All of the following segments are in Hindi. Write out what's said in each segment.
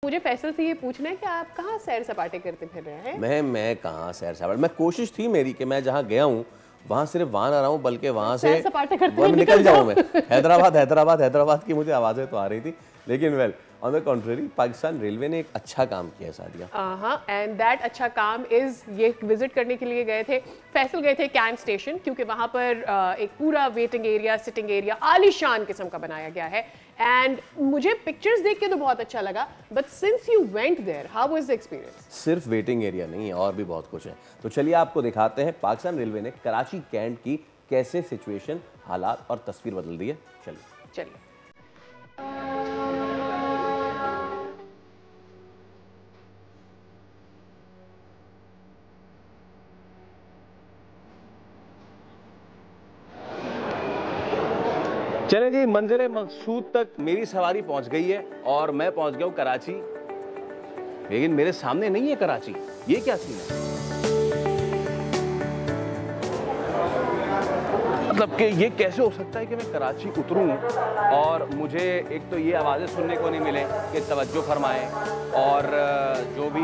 मुझे फैसल से ये पूछना है कि आप कहाँ सैर सपाटे करते फिर रहे हैं? मैं कहाँ सैर सपाटे, मैं कोशिश थी मेरी कि मैं जहाँ गया हूँ वहाँ सिर्फ वहाँ ना रहा हूँ, बल्कि वहाँ से सैर सपाटे करते वहाँ हुए निकल जाऊँ मैं। जाओ। हैदराबाद की मुझे आवाज़ें तो आ रही थी, लेकिन well on the contrary Pakistan railway ने एक अच्छा काम किया सादिया। हाँ, एंड दैट अच्छा काम इज ये विजिट करने के लिए गए थे, फैसल गए थे कैंट स्टेशन, क्योंकि वहाँ पर एक पूरा वेटिंग एरिया, सिटिंग एरिया आलीशान किस्म का बनाया गया है। एंड मुझे पिक्चर्स देख के तो बहुत अच्छा लगा, but since you went there, how was the experience? सिर्फ वेटिंग एरिया नहीं है, और भी बहुत कुछ है। तो चलिए आपको दिखाते हैं पाकिस्तान रेलवे ने कराची कैंट की कैसे सिचुएशन, हालात और तस्वीर बदल दी है। चलिए। चलें जी, मंज़िल मकसूद तक मेरी सवारी पहुंच गई है और मैं पहुंच गया हूं कराची। लेकिन मेरे सामने नहीं है कराची, ये क्या सीन है? मतलब कि ये कैसे हो सकता है कि मैं कराची उतरूं और मुझे एक तो ये आवाज़ें सुनने को नहीं मिले कि तवज्जो फरमाएं, और जो भी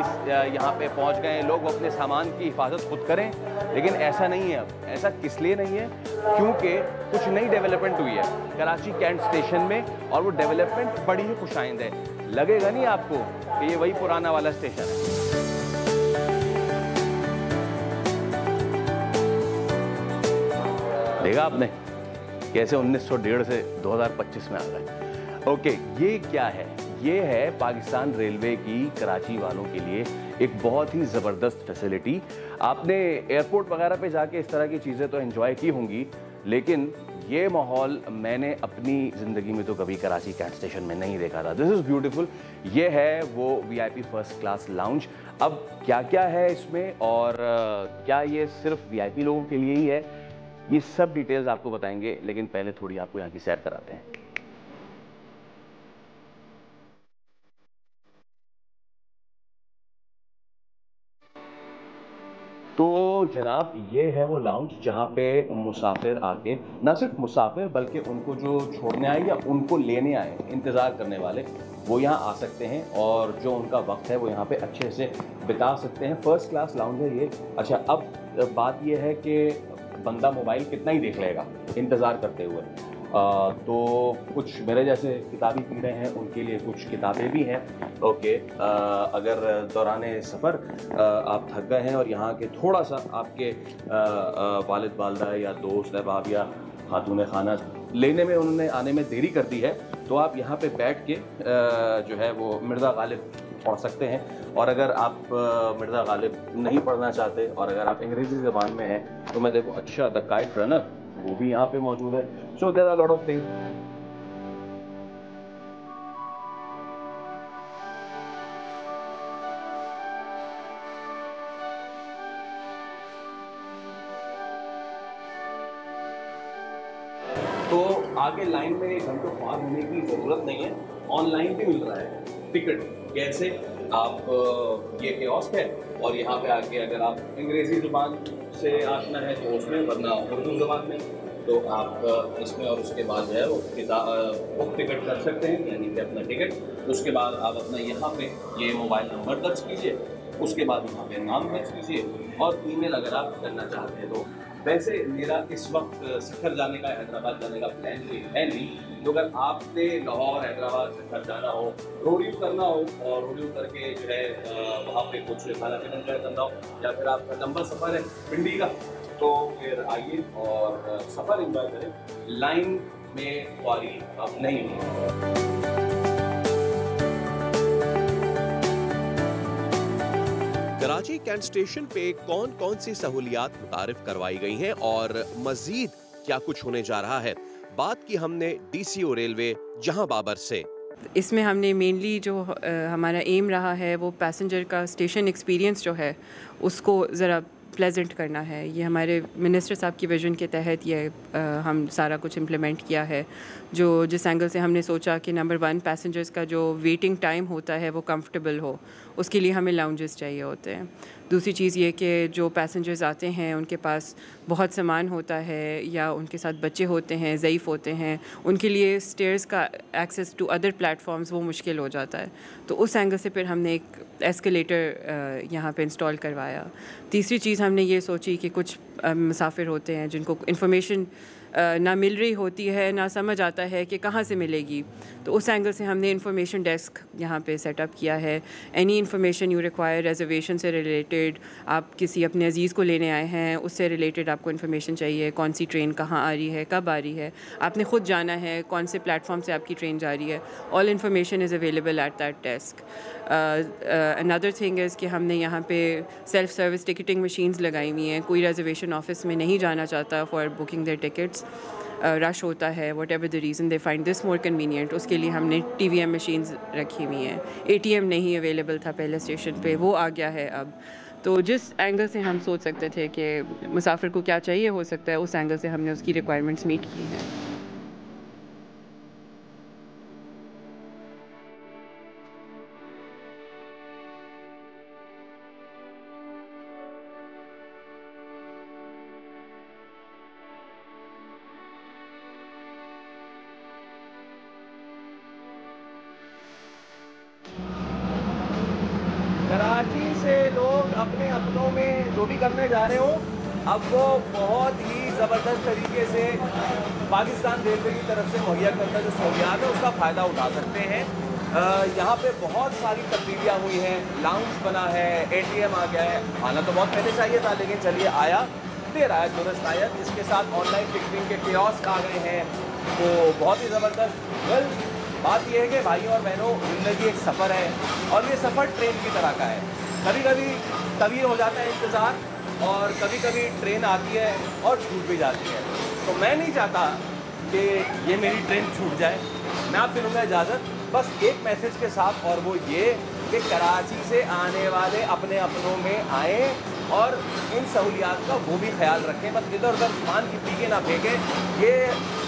यहाँ पे पहुँच गए हैं लोग वो अपने सामान की हिफाजत खुद करें। लेकिन ऐसा नहीं है। अब ऐसा किस लिए नहीं है? क्योंकि कुछ नई डेवलपमेंट हुई है कराची कैंट स्टेशन में, और वो डेवलपमेंट बड़ी ही खुशाइंद है। लगेगा नहीं आपको कि ये वही पुराना वाला स्टेशन है। देखा आपने कैसे 1901 से 2025 में आ गए। ओके, ये क्या है? ये है पाकिस्तान रेलवे की कराची वालों के लिए एक बहुत ही ज़बरदस्त फैसिलिटी। आपने एयरपोर्ट वगैरह पे जाके इस तरह की चीज़ें तो एंजॉय की होंगी, लेकिन ये माहौल मैंने अपनी ज़िंदगी में तो कभी कराची कैंट स्टेशन में नहीं देखा था। This is beautiful. ये है वो वीआईपी फर्स्ट क्लास लाउंज। अब क्या क्या है इसमें, और क्या ये सिर्फ वीआईपी लोगों के लिए ही है, ये सब डिटेल्स आपको बताएंगे, लेकिन पहले थोड़ी आपको यहाँ की सैर कराते हैं। तो जनाब, ये है वो लाउंज जहाँ पे मुसाफिर आके, ना सिर्फ मुसाफिर बल्कि उनको जो छोड़ने आए या उनको लेने आए इंतज़ार करने वाले, वो यहाँ आ सकते हैं और जो उनका वक्त है वो यहाँ पे अच्छे से बिता सकते हैं। फर्स्ट क्लास लाउंज है ये। अच्छा, अब बात ये है कि बंदा मोबाइल कितना ही देख लेगा इंतज़ार करते हुए। तो कुछ मेरे जैसे किताबी कीड़े हैं उनके लिए कुछ किताबें भी हैं। ओके, अगर दौरान सफ़र आप थक गए हैं और यहाँ के थोड़ा सा आपके वालिद वालदा या दोस्त अहबाब या खातून खाना लेने में, उन्होंने आने में देरी कर दी है, तो आप यहाँ पे बैठ के जो है वो मिर्ज़ा गालिब पढ़ सकते हैं। और अगर आप मिर्ज़ा गालिब नहीं पढ़ना चाहते और अगर आप अंग्रेज़ी ज़बान में हैं, तो मैं देखो, अच्छा द काइट रनर वो भी यहाँ पे मौजूद है। So there are lot of things. तो आगे लाइन में घंटों पार होने की ज़रूरत नहीं है, ऑनलाइन भी मिल रहा है टिकट। कैसे? आप ये कियोस्क है और यहाँ पे आके अगर आप अंग्रेज़ी ज़ुबान से आशना है तो उसमें, वरना उर्दू ज़बान में, तो आप इसमें और उसके बाद जो है वो बुक टिकट कर सकते हैं, यानी कि अपना टिकट। उसके बाद आप अपना यहाँ पे ये मोबाइल नंबर दर्ज कीजिए, उसके बाद यहाँ पे नाम दर्ज कीजिए और ईमेल अगर आप करना चाहते हैं तो। वैसे मेरा इस वक्त सफ़र जाने का, हैदराबाद जाने का प्लान है नहीं, तो अगर आपने लाहौर हैदराबाद सफ़र जाना हो, रोड व्यू करना हो और रोड व्यू करके जो है वहाँ पे कुछ खाना पीना एंजॉय करना हो, या फिर आपका लंबा सफ़र है पिंडी का, तो फिर आइए और सफ़र एंजॉय करें। लाइन में ख्वारी अब नहीं है। कराची कैंट स्टेशन पे कौन कौन सी सहूलियात मुतारिफ करवाई गई हैं और मजीद क्या कुछ होने जा रहा है, बात की हमने डीसीओ रेलवे जहां बाबर से। इसमें हमने मेनली जो हमारा एम रहा है वो पैसेंजर का स्टेशन एक्सपीरियंस जो है उसको ज़रा प्लेजेंट करना है। ये हमारे मिनिस्टर साहब की विजन के तहत ये हम सारा कुछ इम्प्लीमेंट किया है। जो जिस एंगल से हमने सोचा कि नंबर 1 पैसेंजर्स का जो वेटिंग टाइम होता है वो कंफर्टेबल हो, उसके लिए हमें लाउंजेस चाहिए होते हैं। दूसरी चीज़ ये कि जो पैसेंजर्स आते हैं उनके पास बहुत सामान होता है या उनके साथ बच्चे होते हैं, ज़ईफ़ होते हैं, उनके लिए स्टेयर्स का एक्सेस टू अदर प्लेटफॉर्म्स वो मुश्किल हो जाता है। तो उस एंगल से फिर हमने एक एस्केलेटर यहाँ पे इंस्टॉल करवाया। तीसरी चीज़ हमने ये सोची कि कुछ मुसाफिर होते हैं जिनको इन्फॉर्मेशन ना मिल रही होती है, ना समझ आता है कि कहाँ से मिलेगी, तो उस एंगल से हमने इंफॉर्मेशन डेस्क यहाँ पे सेटअप किया है। Any information you require, reservation से रिलेटेड, आप किसी अपने अजीज़ को लेने आए हैं उससे रिलेटेड आपको इन्फॉर्मेशन चाहिए, कौन सी ट्रेन कहाँ आ रही है, कब आ रही है, आपने ख़ुद जाना है, कौन से प्लेटफॉर्म से आपकी ट्रेन जा रही है, all information is available at that desk. Another thing is कि हमने यहाँ पे सेल्फ सर्विस टिकटिंग मशीन्स लगाई हुई हैं। कोई रिजर्वेशन ऑफिस में नहीं जाना चाहता for booking their tickets, rush होता है, whatever the reason they find this more convenient, उसके लिए हमने TVM मशीन्स रखी हुई हैं। ATM नहीं अवेलेबल था पहले स्टेशन पे, वो आ गया है अब। तो जिस एंगल से हम सोच सकते थे कि मुसाफिर को क्या चाहिए हो सकता है, उस एंगल से हमने उसकी रिक्वायरमेंट्स मीट की हैं। कराची से लोग अपने अपनों में जो भी करने जा रहे हो, अब वो बहुत ही ज़बरदस्त तरीके से पाकिस्तान रेलवे की तरफ से मुहैया करता जो सहूलियात है उसका फ़ायदा उठा सकते हैं। यहाँ पे बहुत सारी तब्दीलियाँ हुई हैं, लाउंज बना है, ATM आ गया है। आना तो बहुत पहले चाहिए था, लेकिन चलिए आया, देर आया दुरुस्त आया। इसके साथ ऑनलाइन टिकटिंग के कियोस्क आ गए हैं, तो बहुत ही ज़बरदस्त। वेल, बात यह है कि भाइयों और बहनों, ज़िंदगी एक सफ़र है और ये सफ़र ट्रेन की तरह का है। कभी कभी तभी हो जाता है इंतज़ार, और कभी कभी ट्रेन आती है और छूट भी जाती है। तो मैं नहीं चाहता कि ये मेरी ट्रेन छूट जाए। मैं आपसे लूँगा इजाज़त बस एक मैसेज के साथ, और वो ये कि कराची से आने वाले अपने अपनों में आएँ और इन सहूलियात का वो भी ख्याल रखें। बस इधर उधर सामान की पीके ना फेंकें। ये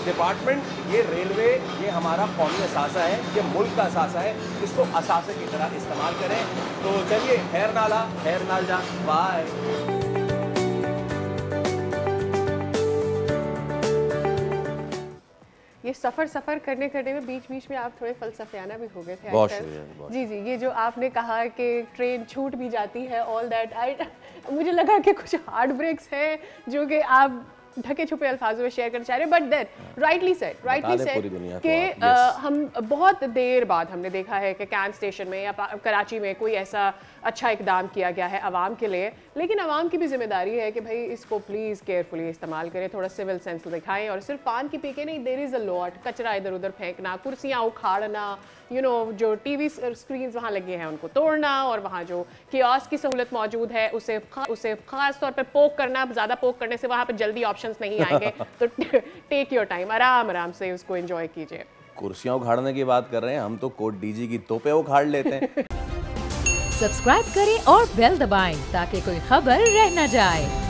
डिपार्टमेंट, ये रेलवे, ये हमारा कौमी असासा है, ये मुल्क का असासा है, इसको असासे की तरह इस्तेमाल करें। तो चलिए, खैर नाला खैर नाल जा, बाय। ये सफ़र करने में बीच में आप थोड़े फ़लसफ़ियाना भी हो गए थे। बहुत शुक्रिया। जी जी, ये जो आपने कहा कि ट्रेन छूट भी जाती है, ऑल दैट, मुझे लगा कि कुछ हार्ट ब्रेक्स हैं जो कि आप ढके छुपे अल्फाजों में शेयर करना चाह रहे हैं, बट देन राइटली सेड कि हम बहुत देर बाद हमने देखा है कि कैंट स्टेशन में या कराची में कोई ऐसा अच्छा इकदाम किया गया है आवाम के लिए, लेकिन आवाम की भी जिम्मेदारी है कि भाई इसको प्लीज़ केयरफुली इस्तेमाल करें, थोड़ा सिविल सेंस दिखाएं। और सिर्फ पान की पीके नहीं, देयर इज़ अ लॉट, कचरा इधर उधर फेंकना, कुर्सियाँ उखाड़ना, जो TV स्क्रीन वहाँ लगे हैं उनको तोड़ना, और वहाँ जो कियोस्क की सहूलत मौजूद है उसे ख़ास तौर पर पोक करना। ज़्यादा पोक करने से वहाँ पर जल्दी ऑप्शंस नहीं आएंगे, तो टेक योर टाइम, आराम से उसको एंजॉय कीजिए। कुर्सियाँ उखाड़ने की बात कर रहे हैं, हम तो कोट DG की तोपे उखाड़ लेते हैं। सब्सक्राइब करें और बेल दबाएं ताकि कोई खबर रह न जाए।